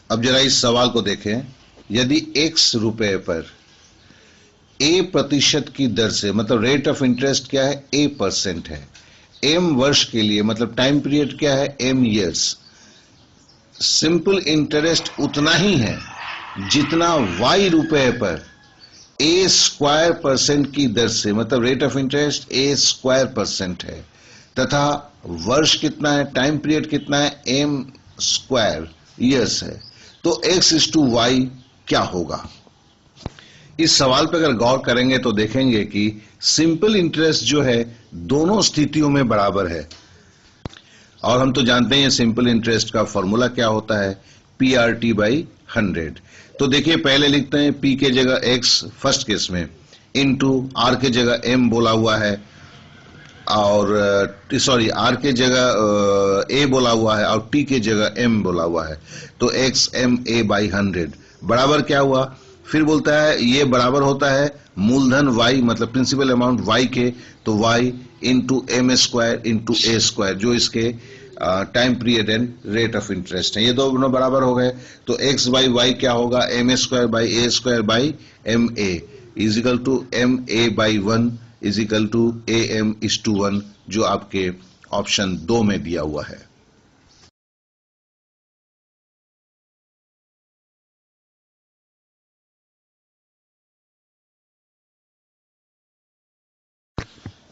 अब जरा इस सवाल को देखें। यदि x रुपए पर a प्रतिशत की दर से, मतलब रेट ऑफ इंटरेस्ट क्या है, a% है, m वर्ष के लिए, मतलब टाइम पीरियड क्या है, m ईयर्स, सिंपल इंटरेस्ट उतना ही है जितना y रुपए पर a² % की दर से, मतलब रेट ऑफ इंटरेस्ट a² % है, तथा वर्ष कितना है, टाइम पीरियड कितना है, m² ईयर्स है, तो x/y क्या होगा। इस सवाल पर अगर गौर करेंगे तो देखेंगे कि सिंपल इंटरेस्ट जो है दोनों स्थितियों में बराबर है, और हम तो जानते हैं सिंपल इंटरेस्ट का फॉर्मूला क्या होता है, PRT/100। तो देखिए पहले लिखते हैं P के जगह x फर्स्ट केस में, इनटू R के जगह m बोला हुआ है, और सॉरी R के जगह A बोला हुआ है और T के जगह m बोला हुआ है, तो XMA/100 बराबर क्या हुआ। फिर बोलता है ये बराबर होता है मूलधन y, मतलब प्रिंसिपल अमाउंट y के, तो y into m² into a², जो इसके time period and rate of interest है। ये दोनों बराबर हो गए, तो x/y क्या होगा, ma²/a²/ma is equal to ma/1 is equal to am/1, जो आपके ऑप्शन 2 में दिया हुआ है।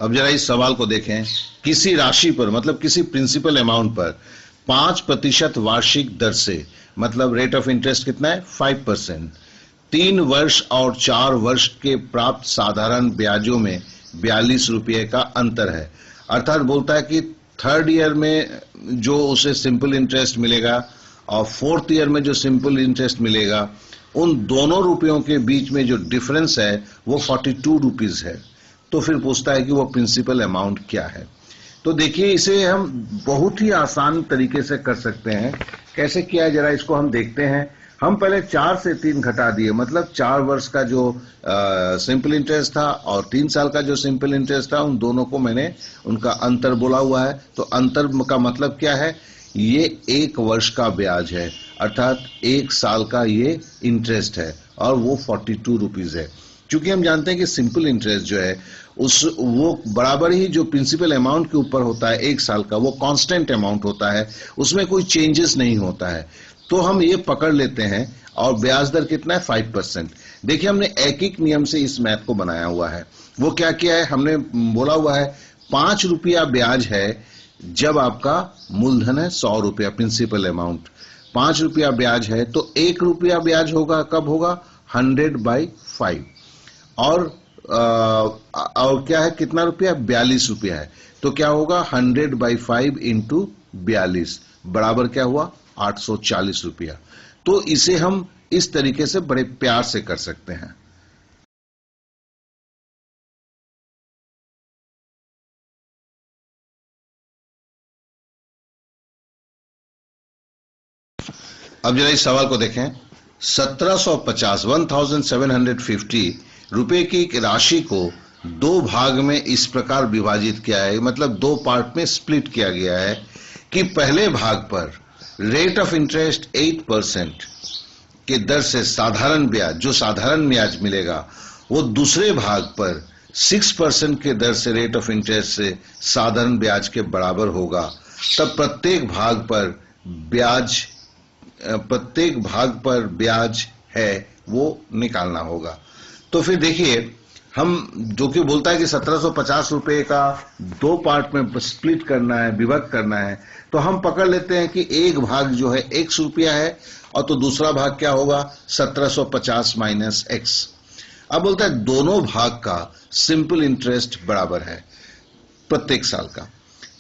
अब जरा इस सवाल को देखें। किसी राशि पर, मतलब किसी प्रिंसिपल अमाउंट पर 5% वार्षिक दर से, मतलब रेट ऑफ इंटरेस्ट कितना है, 5%, 3 वर्ष और 4 वर्ष के प्राप्त साधारण ब्याजों में 42 रुपये का अंतर है। अर्थात बोलता है कि थर्ड ईयर में जो उसे सिंपल इंटरेस्ट मिलेगा और फोर्थ ईयर में जो सिंपल इंटरेस्ट मिलेगा, उन दोनों रुपयों के बीच में जो डिफरेंस है वो 42 रुपीज है। तो फिर पूछता है कि वो प्रिंसिपल अमाउंट क्या है। तो देखिए इसे हम बहुत ही आसान तरीके से कर सकते हैं। कैसे किया है जरा इसको हम देखते हैं। हम पहले 4 से 3 घटा दिए, मतलब 4 वर्ष का जो सिंपल इंटरेस्ट था और 3 साल का जो सिंपल इंटरेस्ट था, उन दोनों को मैंने उनका अंतर बोला हुआ है। तो अंतर का मतलब क्या है, ये 1 वर्ष का ब्याज है, अर्थात 1 साल का ये इंटरेस्ट है, और वो 42 रुपीज है। क्योंकि हम जानते हैं कि सिंपल इंटरेस्ट जो है वो बराबर ही जो प्रिंसिपल अमाउंट के ऊपर होता है 1 साल का, वो कांस्टेंट अमाउंट होता है, उसमें कोई चेंजेस नहीं होता है। तो हम ये पकड़ लेते हैं, और ब्याज दर कितना है, 5%। देखिए हमने एक नियम से इस मैथ को बनाया हुआ है। वो क्या किया है, हमने बोला हुआ है 5 रुपया ब्याज है जब आपका मूलधन है 100 रुपया, प्रिंसिपल अमाउंट 5 रुपया ब्याज है, तो 1 रुपया ब्याज होगा, कब होगा, 100/5, और क्या है, कितना रुपया, 42 रुपया है, तो क्या होगा 100/5 इंटू 42 बराबर क्या हुआ, 840 रुपया। तो इसे हम इस तरीके से बड़े प्यार से कर सकते हैं। अब जरा इस सवाल को देखें। 1750 रुपए की एक राशि को 2 भाग में इस प्रकार विभाजित किया है, मतलब 2 पार्ट में स्प्लिट किया गया है कि पहले भाग पर रेट ऑफ इंटरेस्ट 8% के दर से साधारण ब्याज, जो साधारण ब्याज मिलेगा, वो दूसरे भाग पर 6% के दर से रेट ऑफ इंटरेस्ट से साधारण ब्याज के बराबर होगा। तब प्रत्येक भाग पर ब्याज है वो निकालना होगा। तो फिर देखिए हम, जो कि बोलता है कि 1750 रुपए का 2 पार्ट में स्प्लिट करना है, विभक्त करना है, तो हम पकड़ लेते हैं कि एक भाग जो है x रुपया है, और तो दूसरा भाग क्या होगा, 1750 माइनस x। अब बोलता है दोनों भाग का सिंपल इंटरेस्ट बराबर है प्रत्येक साल का।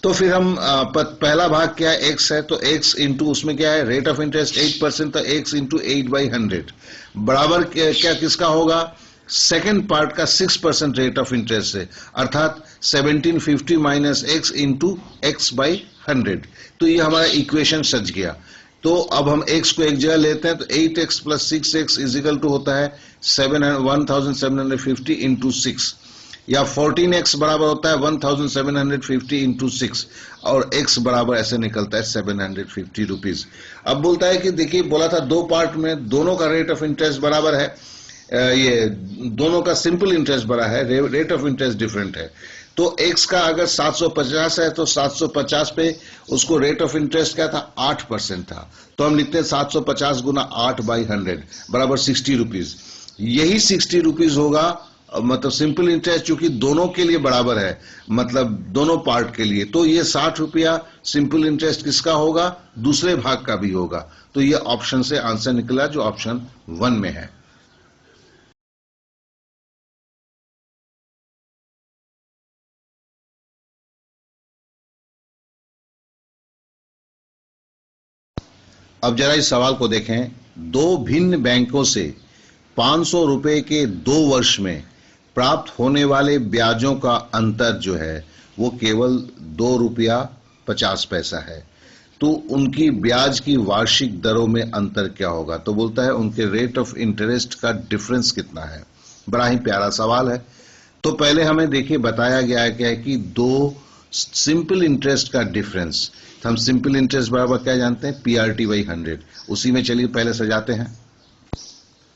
तो फिर हम पहला भाग क्या है, x है, तो x इंटू उसमें क्या है, रेट ऑफ इंटरेस्ट 8%, तो x इंटू 8/100 बराबर क्या किसका होगा, सेकेंड पार्ट का 6% रेट ऑफ इंटरेस्ट से, अर्थात 1750 माइनस x इंटू x/100। तो ये हमारा इक्वेशन सच गया। तो अब हम x को एक जगह लेते हैं, तो 8x plus 6x is equal to होता है 1750 इंटू 6। या 14x बराबर होता है 1750 इंटू 6 और x बराबर ऐसे निकलता है 750 रुपीज। अब बोलता है कि देखिए बोला था दो पार्ट में दोनों का रेट ऑफ इंटरेस्ट बराबर है, ये दोनों का सिंपल इंटरेस्ट बड़ा है, रेट ऑफ इंटरेस्ट डिफरेंट है। तो x का अगर 750 है तो 750 पे उसको रेट ऑफ इंटरेस्ट क्या था 8% था, तो हम लिखते हैं 750 गुना 8/100 बराबर 60 रुपीज। यही 60 रुपीज होगा मतलब सिंपल इंटरेस्ट चूंकि दोनों के लिए बराबर है, मतलब दोनों पार्ट के लिए, तो ये 60 रुपया सिंपल इंटरेस्ट किसका होगा, दूसरे भाग का भी होगा। तो ये ऑप्शन से आंसर निकला जो ऑप्शन 1 में है। अब जरा इस सवाल को देखें, दो भिन्न बैंकों से 500 रुपए के 2 वर्ष में प्राप्त होने वाले ब्याजों का अंतर जो है वो केवल 2 रुपया 50 पैसा है, तो उनकी ब्याज की वार्षिक दरों में अंतर क्या होगा। तो बोलता है उनके रेट ऑफ इंटरेस्ट का डिफरेंस कितना है। बड़ा ही प्यारा सवाल है। तो पहले हमें देखिए बताया गया है क्या है कि दो सिंपल इंटरेस्ट का डिफरेंस, हम सिंपल इंटरेस्ट बराबर क्या जानते हैं PRT/100, उसी में चलिए पहले सजाते हैं।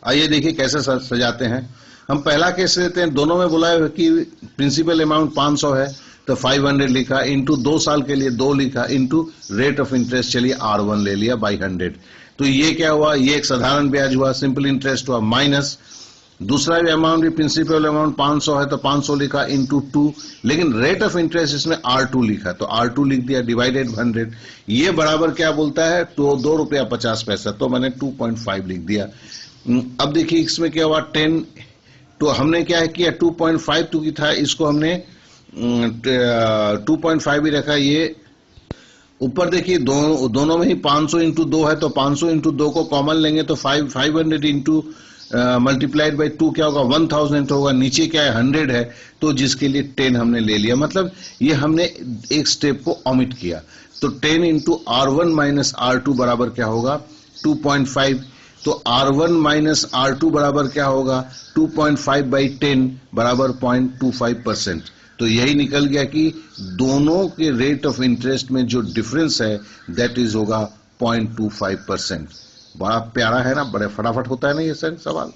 आइए देखिए कैसे सजाते हैं। हम पहला केस लेते हैं, दोनों में बोला है कि प्रिंसिपल अमाउंट 500 है तो 500 लिखा, इंटू 2 साल के लिए 2 लिखा, इंटू रेट ऑफ इंटरेस्ट चलिए R1 ले लिया /100। तो ये क्या हुआ, ये एक साधारण ब्याज हुआ, सिंपल इंटरेस्ट हुआ, माइनस दूसरा भी अमाउंट भी प्रिंसिपल अमाउंट 500 है तो 500 लिखा इंटू 2, लेकिन रेट ऑफ इंटरेस्ट इसमें R2 लिखा तो R2 लिख दिया डिवाइडेड 100। ये बराबर क्या बोलता है तो 2 रुपया 50 पैसा, तो मैंने 2.5 लिख दिया। अब देखिए इसमें क्या हुआ 10, तो हमने क्या किया 2.5 तो की था, इसको हमने 2.5 ही रखा। ये ऊपर देखिए दोनों में ही 500 इंटू 2 है तो 500 इंटू 2 को कॉमन लेंगे तो 500 इंटू मल्टीप्लाइड बाई 2 क्या होगा 1000 होगा, नीचे क्या है 100 है तो जिसके लिए 10 हमने ले लिया, मतलब ये हमने एक स्टेप को ओमिट किया। तो 10 इंटू R1 माइनस R2 बराबर क्या होगा 2.5, तो R1 माइनस R2 बराबर क्या होगा 2.5/10 बराबर 0.25%। तो यही निकल गया कि दोनों के रेट ऑफ इंटरेस्ट में जो डिफरेंस है दैट इज होगा 0.25%। बड़ा प्यारा है ना, बड़े फटाफट होता है ना ये सर सवाल।